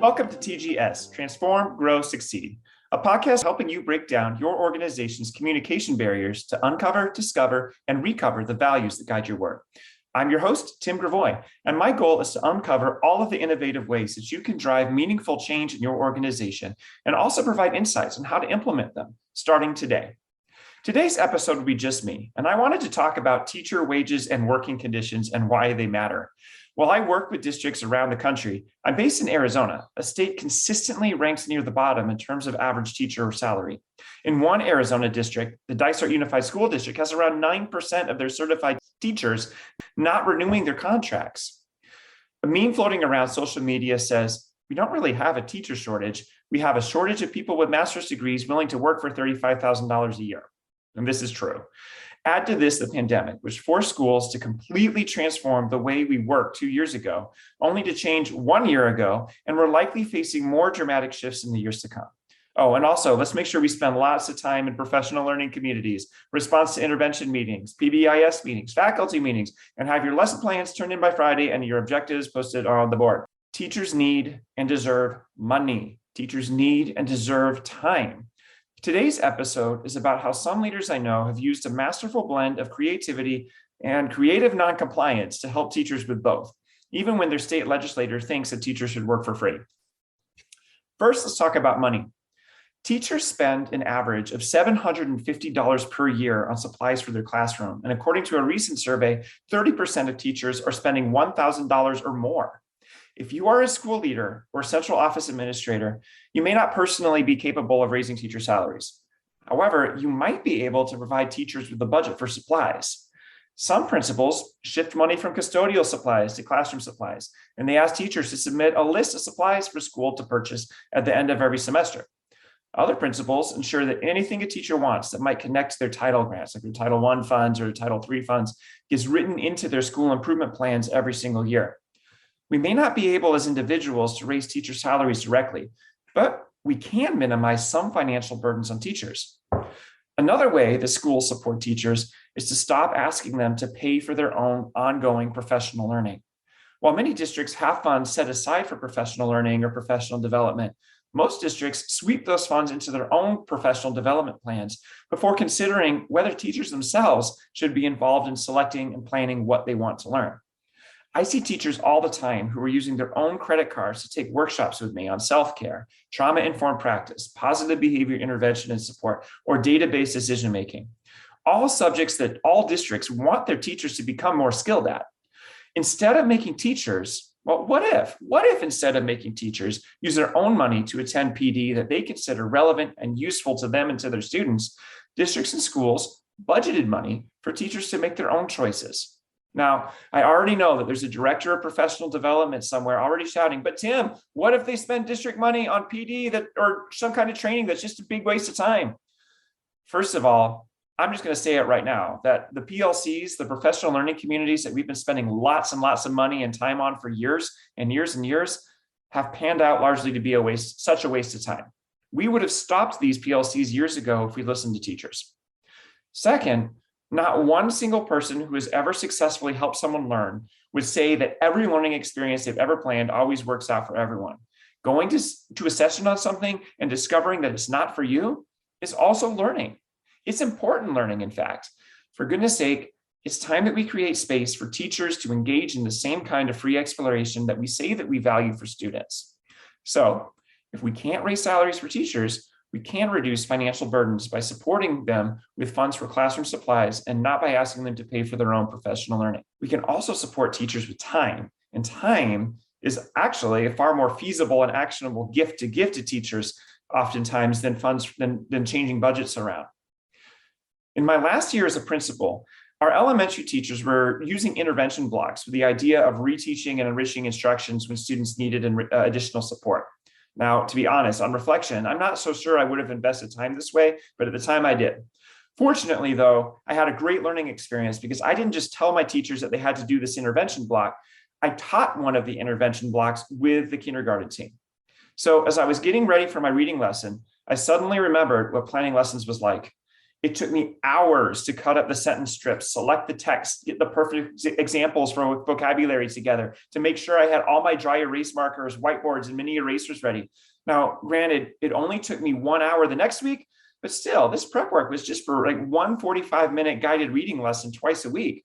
Welcome to TGS, Transform, Grow, Succeed, a podcast helping you break down your organization's communication barriers to uncover, discover, and recover the values that guide your work. I'm your host, Tim Gravoy, and my goal is to uncover all of the innovative ways that you can drive meaningful change in your organization and also provide insights on how to implement them, starting today. Today's episode will be just me, and I wanted to talk about teacher wages and working conditions and why they matter. While I work with districts around the country, I'm based in Arizona, a state consistently ranks near the bottom in terms of average teacher salary. In one Arizona district, the Dysart Unified School District has around 9% of their certified teachers not renewing their contracts. A meme floating around social media says, we don't really have a teacher shortage. We have a shortage of people with master's degrees willing to work for $35,000 a year. And this is true. Add to this the pandemic, which forced schools to completely transform the way we worked 2 years ago, only to change 1 year ago, and we're likely facing more dramatic shifts in the years to come. Oh, and also, let's make sure we spend lots of time in professional learning communities, response to intervention meetings, PBIS meetings, faculty meetings, and have your lesson plans turned in by Friday and your objectives posted on the board. Teachers need and deserve money. Teachers need and deserve time. Today's episode is about how some leaders I know have used a masterful blend of creativity and creative noncompliance to help teachers with both, even when their state legislator thinks that teachers should work for free. First, let's talk about money. Teachers spend an average of $750 per year on supplies for their classroom. And according to a recent survey, 30% of teachers are spending $1,000 or more. If you are a school leader or central office administrator, you may not personally be capable of raising teacher salaries. However, you might be able to provide teachers with a budget for supplies. Some principals shift money from custodial supplies to classroom supplies, and they ask teachers to submit a list of supplies for school to purchase at the end of every semester. Other principals ensure that anything a teacher wants that might connect to their title grants, like their Title I funds or Title III funds, gets written into their school improvement plans every single year. We may not be able as individuals to raise teacher salaries directly, but we can minimize some financial burdens on teachers. Another way the schools support teachers is to stop asking them to pay for their own ongoing professional learning. While many districts have funds set aside for professional learning or professional development, most districts sweep those funds into their own professional development plans before considering whether teachers themselves should be involved in selecting and planning what they want to learn. I see teachers all the time who are using their own credit cards to take workshops with me on self-care, trauma-informed practice, positive behavior intervention and support, or database decision-making. All subjects that all districts want their teachers to become more skilled at. Instead of making teachers, well, what if instead of making teachers use their own money to attend PD that they consider relevant and useful to them and to their students, districts and schools budgeted money for teachers to make their own choices. Now, I already know that there's a director of professional development somewhere already shouting, but Tim, what if they spend district money on PD or some kind of training that's just a big waste of time? First of all, I'm just going to say it right now that the PLCs, the professional learning communities that we've been spending lots and lots of money and time on for years and years and years have panned out largely to be such a waste of time. We would have stopped these PLCs years ago if we listened to teachers. Second, not one single person who has ever successfully helped someone learn would say that every learning experience they've ever planned always works out for everyone. Going to a session on something and discovering that it's not for you is also learning. It's important learning, in fact. For goodness sake, it's time that we create space for teachers to engage in the same kind of free exploration that we say that we value for students. So if we can't raise salaries for teachers, we can reduce financial burdens by supporting them with funds for classroom supplies and not by asking them to pay for their own professional learning. We can also support teachers with time, and time is actually a far more feasible and actionable gift to give to teachers oftentimes than changing budgets around. In my last year as a principal, our elementary teachers were using intervention blocks with the idea of reteaching and enriching instructions when students needed additional support. Now, to be honest, on reflection, I'm not so sure I would have invested time this way, but at the time I did. Fortunately, though, I had a great learning experience because I didn't just tell my teachers that they had to do this intervention block. I taught one of the intervention blocks with the kindergarten team. So as I was getting ready for my reading lesson, I suddenly remembered what planning lessons was like. It took me hours to cut up the sentence strips, select the text, get the perfect examples for vocabulary together, to make sure I had all my dry erase markers, whiteboards, and mini erasers ready. Now, granted, it only took me 1 hour the next week, but still, this prep work was just for like one 45-minute guided reading lesson twice a week.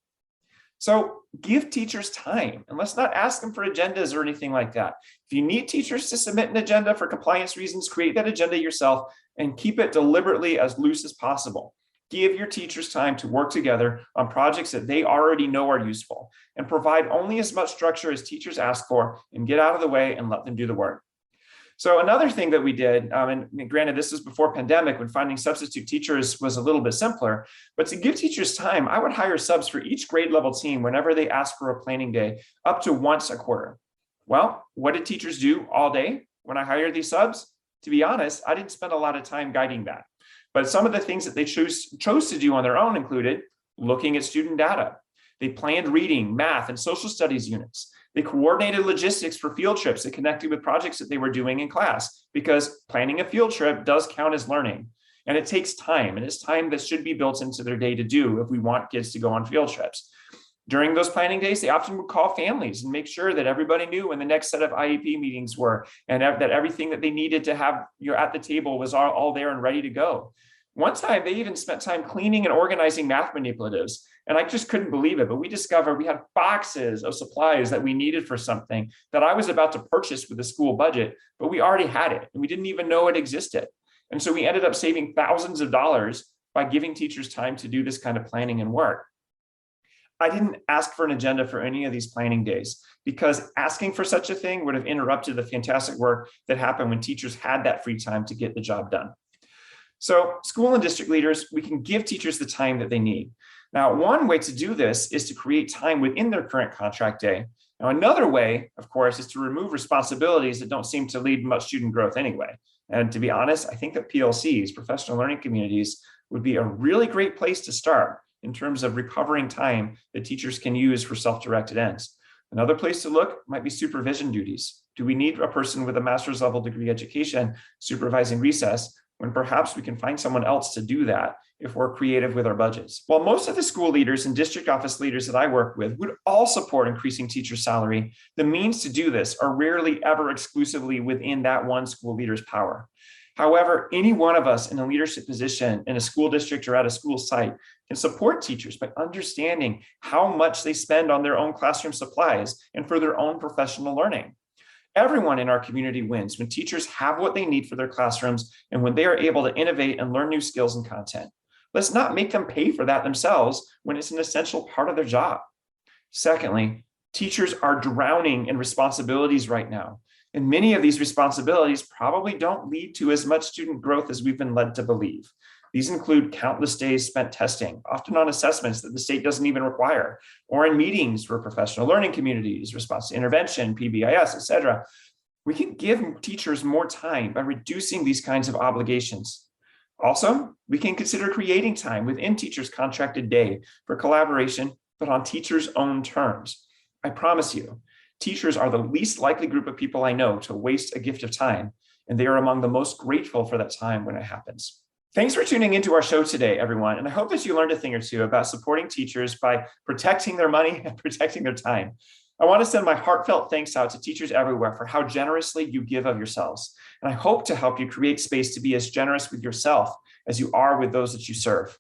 So give teachers time, and let's not ask them for agendas or anything like that. If you need teachers to submit an agenda for compliance reasons, create that agenda yourself and keep it deliberately as loose as possible. Give your teachers time to work together on projects that they already know are useful, and provide only as much structure as teachers ask for, and get out of the way and let them do the work. So another thing that we did, and granted, this was before pandemic when finding substitute teachers was a little bit simpler, but to give teachers time, I would hire subs for each grade level team whenever they asked for a planning day, up to once a quarter. Well, what did teachers do all day when I hired these subs? To be honest, I didn't spend a lot of time guiding that. But some of the things that they chose to do on their own included looking at student data. They planned reading, math, and social studies units. They coordinated logistics for field trips that connected with projects that they were doing in class, because planning a field trip does count as learning. And it takes time, and it's time that should be built into their day to do if we want kids to go on field trips. During those planning days, they often would call families and make sure that everybody knew when the next set of IEP meetings were, and that everything that they needed to have at the table was all there and ready to go. One time, they even spent time cleaning and organizing math manipulatives. And I just couldn't believe it. But we discovered we had boxes of supplies that we needed for something that I was about to purchase with the school budget, but we already had it and we didn't even know it existed. And so we ended up saving thousands of dollars by giving teachers time to do this kind of planning and work. I didn't ask for an agenda for any of these planning days, because asking for such a thing would have interrupted the fantastic work that happened when teachers had that free time to get the job done. So school and district leaders, we can give teachers the time that they need. Now, one way to do this is to create time within their current contract day. Now, another way, of course, is to remove responsibilities that don't seem to lead much student growth anyway. And to be honest, I think that PLCs, professional learning communities, would be a really great place to start in terms of recovering time that teachers can use for self-directed ends. Another place to look might be supervision duties. Do we need a person with a master's level degree education supervising recess, when perhaps we can find someone else to do that if we're creative with our budgets? While most of the school leaders and district office leaders that I work with would all support increasing teacher salary, the means to do this are rarely ever exclusively within that one school leader's power. However, any one of us in a leadership position in a school district or at a school site can support teachers by understanding how much they spend on their own classroom supplies and for their own professional learning. Everyone in our community wins when teachers have what they need for their classrooms and when they are able to innovate and learn new skills and content. Let's not make them pay for that themselves when it's an essential part of their job. Secondly, teachers are drowning in responsibilities right now, and many of these responsibilities probably don't lead to as much student growth as we've been led to believe. These include countless days spent testing, often on assessments that the state doesn't even require, or in meetings for professional learning communities, response to intervention, PBIS, etc. We can give teachers more time by reducing these kinds of obligations. Also, we can consider creating time within teachers' contracted day for collaboration, but on teachers' own terms. I promise you, teachers are the least likely group of people I know to waste a gift of time, and they are among the most grateful for that time when it happens. Thanks for tuning into our show today, everyone. And I hope that you learned a thing or two about supporting teachers by protecting their money and protecting their time. I want to send my heartfelt thanks out to teachers everywhere for how generously you give of yourselves. And I hope to help you create space to be as generous with yourself as you are with those that you serve.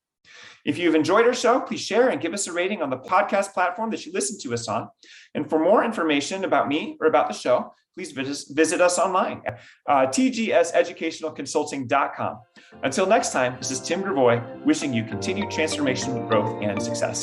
If you've enjoyed our show, please share and give us a rating on the podcast platform that you listen to us on. And for more information about me or about the show, please visit us online at tgseducationalconsulting.com. Until next time, this is Tim Gravoy wishing you continued transformation, growth, and success.